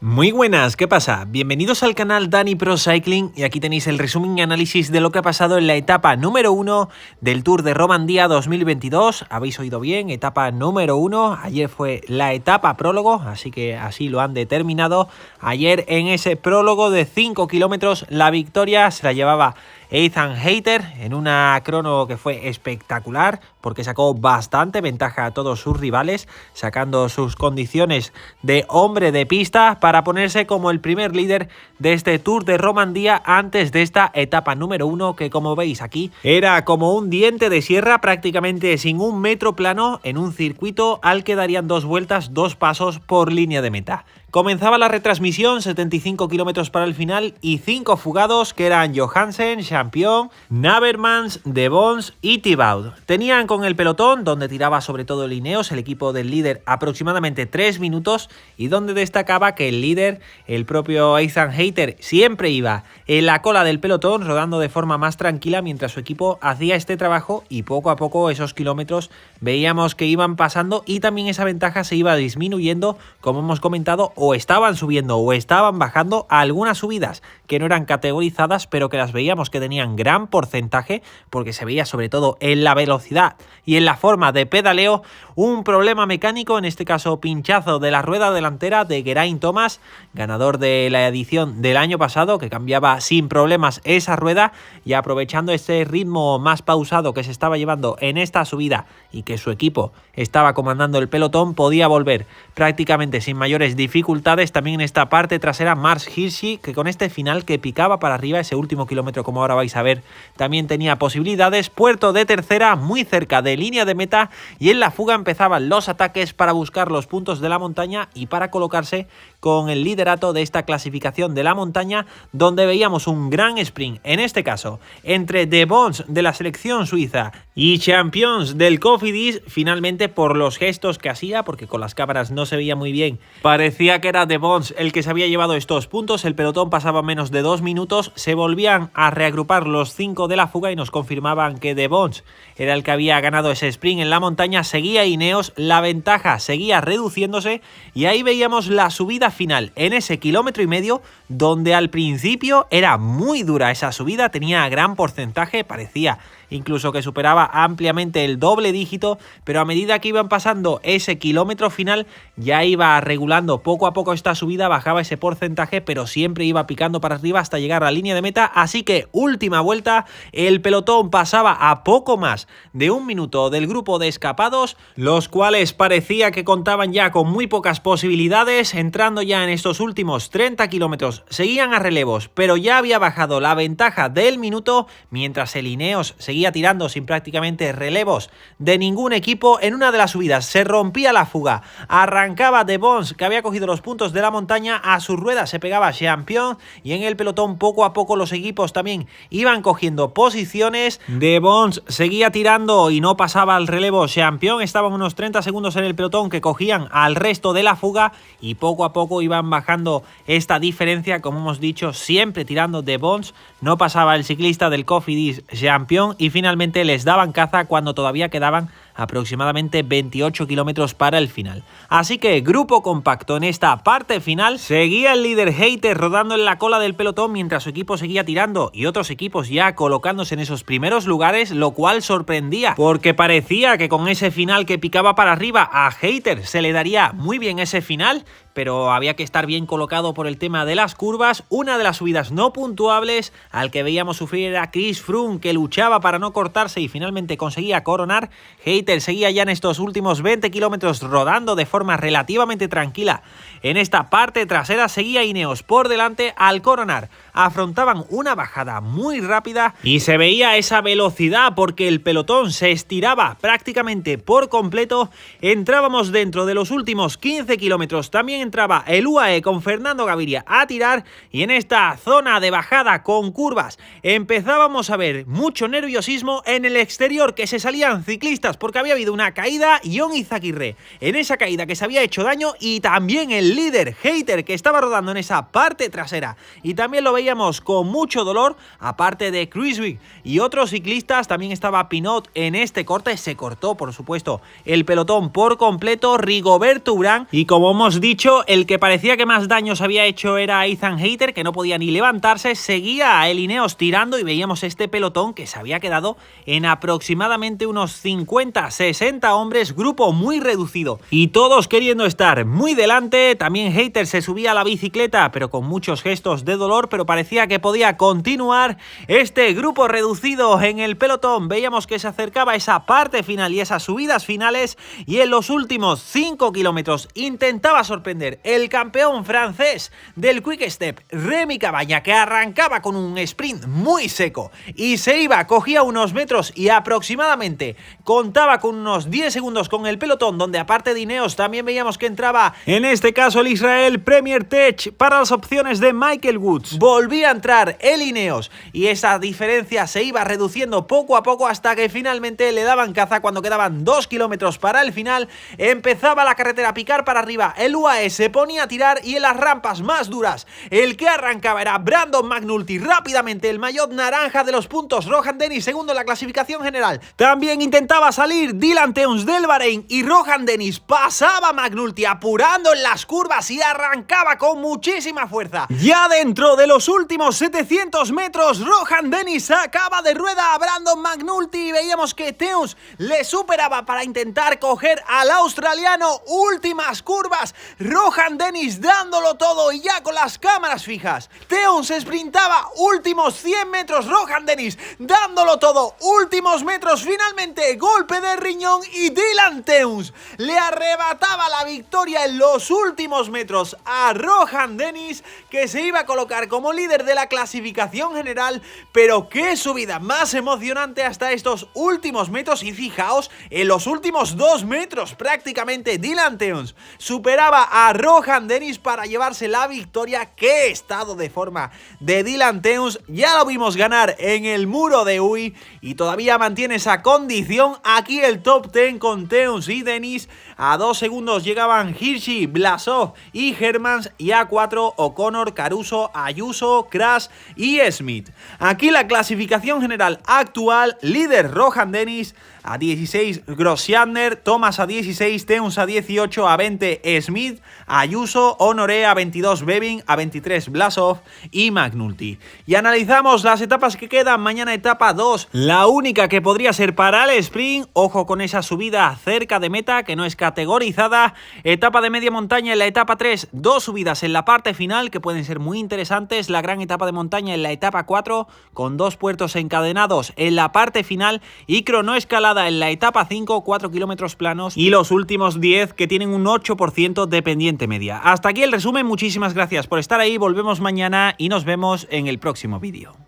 Muy buenas, ¿qué pasa? Bienvenidos al canal Dani Pro Cycling y aquí tenéis el resumen y análisis de lo que ha pasado en la etapa número 1 del Tour de Romandía 2022. Habéis oído bien, etapa número 1. Ayer fue la etapa prólogo, así que así lo han determinado. Ayer en ese prólogo de 5 kilómetros la victoria se la llevaba Ethan Hayter en una crono que fue espectacular porque sacó bastante ventaja a todos sus rivales, sacando sus condiciones de hombre de pista para ponerse como el primer líder de este Tour de Romandía antes de esta etapa número 1 que, como veis aquí, era como un diente de sierra, prácticamente sin un metro plano en un circuito al que darían 2 vueltas, 2 pasos por línea de meta. Comenzaba la retransmisión, 75 kilómetros para el final y 5 fugados que eran Johansen, Champion, Navermans, De Bons y Thibaut. Tenían con el pelotón, donde tiraba sobre todo el Ineos, el equipo del líder, aproximadamente 3 minutos y donde destacaba que el líder, el propio Ethan Hayter, siempre iba en la cola del pelotón rodando de forma más tranquila mientras su equipo hacía este trabajo y poco a poco esos kilómetros veíamos que iban pasando y también esa ventaja se iba disminuyendo, como hemos comentado, o estaban subiendo o estaban bajando a algunas subidas que no eran categorizadas, pero que las veíamos que tenían gran porcentaje, porque se veía sobre todo en la velocidad y en la forma de pedaleo un problema mecánico, en este caso pinchazo de la rueda delantera de Geraint Thomas, ganador de la edición del año pasado, que cambiaba sin problemas esa rueda y aprovechando este ritmo más pausado que se estaba llevando en esta subida y que su equipo estaba comandando el pelotón, podía volver prácticamente sin mayores dificultades. También en esta parte trasera Mars Hirschi, que con este final que picaba para arriba, ese último kilómetro como ahora vais a ver, también tenía posibilidades. Puerto de tercera, muy cerca de línea de meta, y en la fuga empezaban los ataques para buscar los puntos de la montaña y para colocarse con el liderato de esta clasificación de la montaña, donde veíamos un gran sprint, en este caso entre De Bons de la selección suiza y Champions del Cofidis. Finalmente, por los gestos que hacía, porque con las cámaras no se veía muy bien, parecía que era De Bons el que se había llevado estos puntos. El pelotón pasaba menos de 2 minutos, se volvían a reagrupar los 5 de la fuga y nos confirmaban que De Bons era el que había ganado ese sprint en la montaña. Seguía Ineos, la ventaja seguía reduciéndose y ahí veíamos la subida final en ese 1,5 kilómetros, donde al principio era muy dura esa subida, tenía gran porcentaje, parecía incluso que superaba ampliamente el doble dígito, pero a medida que iban pasando ese kilómetro final ya iba regulando poco a poco esta subida, bajaba ese porcentaje, pero siempre iba picando para arriba hasta llegar a la línea de meta. Así que última vuelta, el pelotón pasaba a poco más de 1 minuto del grupo de escapados, los cuales parecía que contaban ya con muy pocas posibilidades. Entrando ya en estos últimos 30 kilómetros seguían a relevos, pero ya había bajado la ventaja del minuto, mientras el Ineos seguía tirando sin prácticamente relevos de ningún equipo. En una de las subidas se rompía la fuga, arrancaba De Bons, que había cogido los puntos de la montaña, a su rueda se pegaba Champion y en el pelotón poco a poco los equipos también iban cogiendo posiciones. De Bons seguía tirando y no pasaba al relevo Champion, estaban unos 30 segundos en el pelotón que cogían al resto de la fuga y poco a poco iban bajando esta diferencia, como hemos dicho, siempre tirando De Bons, no pasaba el ciclista del Cofidis Champion y finalmente les daban caza cuando todavía quedaban aproximadamente 28 kilómetros para el final. Así que grupo compacto en esta parte final. Seguía el líder Hayter rodando en la cola del pelotón mientras su equipo seguía tirando y otros equipos ya colocándose en esos primeros lugares, lo cual sorprendía porque parecía que con ese final que picaba para arriba a Hayter se le daría muy bien ese final, pero había que estar bien colocado por el tema de las curvas. Una de las subidas no puntuables al que veíamos sufrir era Chris Froome, que luchaba para no cortarse y finalmente conseguía coronar. Hayter seguía ya en estos últimos 20 kilómetros rodando de forma relativamente tranquila. En esta parte trasera seguía Ineos por delante. Al coronar afrontaban una bajada muy rápida y se veía esa velocidad porque el pelotón se estiraba prácticamente por completo. Entrábamos dentro de los últimos 15 kilómetros, también entraba el UAE con Fernando Gaviria a tirar y en esta zona de bajada con curvas empezábamos a ver mucho nerviosismo en el exterior, que se salían ciclistas porque había habido una caída. Jon Izagirre en esa caída que se había hecho daño y también el líder Hayter, que estaba rodando en esa parte trasera y también lo veíamos con mucho dolor, aparte de Kruijswijk y otros ciclistas. También estaba Pinot en este corte, se cortó por supuesto el pelotón por completo, Rigoberto Urán, y como hemos dicho hecho, el que parecía que más daño se había hecho era Ethan Hayter, que no podía ni levantarse, seguía a el Ineos tirando y veíamos este pelotón que se había quedado en aproximadamente unos 50-60 hombres, grupo muy reducido y todos queriendo estar muy delante. También Hayter se subía a la bicicleta, pero con muchos gestos de dolor, pero parecía que podía continuar este grupo reducido en el pelotón. Veíamos que se acercaba esa parte final y esas subidas finales, y en los últimos 5 kilómetros intentaba sorprender el campeón francés del Quick Step, Remy Cavagna, que arrancaba con un sprint muy seco y se iba, cogía unos metros y aproximadamente contaba con unos 10 segundos con el pelotón, donde aparte de Ineos también veíamos que entraba, en este caso el Israel Premier Tech, para las opciones de Michael Woods. Volvía a entrar el Ineos y esa diferencia se iba reduciendo poco a poco hasta que finalmente le daban caza cuando quedaban 2 kilómetros para el final. Empezaba la carretera a picar para arriba, el UAE se ponía a tirar y en las rampas más duras el que arrancaba era Brandon McNulty. Rápidamente el maillot naranja de los puntos, Rohan Dennis segundo en la clasificación general. También intentaba salir Dylan Teuns del Bahrein y Rohan Dennis pasaba a McNulty apurando en las curvas y arrancaba con muchísima fuerza. Ya dentro de los últimos 700 metros, Rohan Dennis sacaba de rueda a Brandon McNulty y veíamos que Teuns le superaba para intentar coger al australiano. Últimas curvas, Rohan Dennis dándolo todo y ya con las cámaras fijas. Teuns sprintaba, últimos 100 metros, Rohan Dennis dándolo todo, últimos metros, finalmente golpe de riñón y Dylan Teuns le arrebataba la victoria en los últimos metros a Rohan Dennis, que se iba a colocar como líder de la clasificación general. Pero qué subida más emocionante hasta estos últimos metros, y fijaos, en los últimos 2 metros prácticamente Dylan Teuns superaba a Rohan Dennis para llevarse la victoria. Qué estado de forma de Dylan Teuns, ya lo vimos ganar en el Muro de Huy y todavía mantiene esa condición. Aquí el top 10 con Teuns y Dennis, a 2 segundos llegaban Hirschi, Blasov y Hermans, y a 4 O'Connor, Caruso, Ayuso, Crash y Smith. Aquí la clasificación general actual: líder Rohan Dennis, a 16 Grosjean, Thomas a 16, Teuns a 18, a 20 Smith, Ayuso, Honoré a 22, Bevin, a 23 Blasov y McNulty. Y analizamos las etapas que quedan. Mañana etapa 2, la única que podría ser para el sprint. Ojo con esa subida cerca de meta que no es categorizada. Etapa de media montaña en la etapa 3, 2 subidas en la parte final que pueden ser muy interesantes. La gran etapa de montaña en la etapa 4 con 2 puertos encadenados en la parte final y cronoescalada en la etapa 5, 4 kilómetros planos y los últimos 10 que tienen un 8% de pendiente media. Hasta aquí el resumen, muchísimas gracias por estar ahí, volvemos mañana y nos vemos en el próximo vídeo.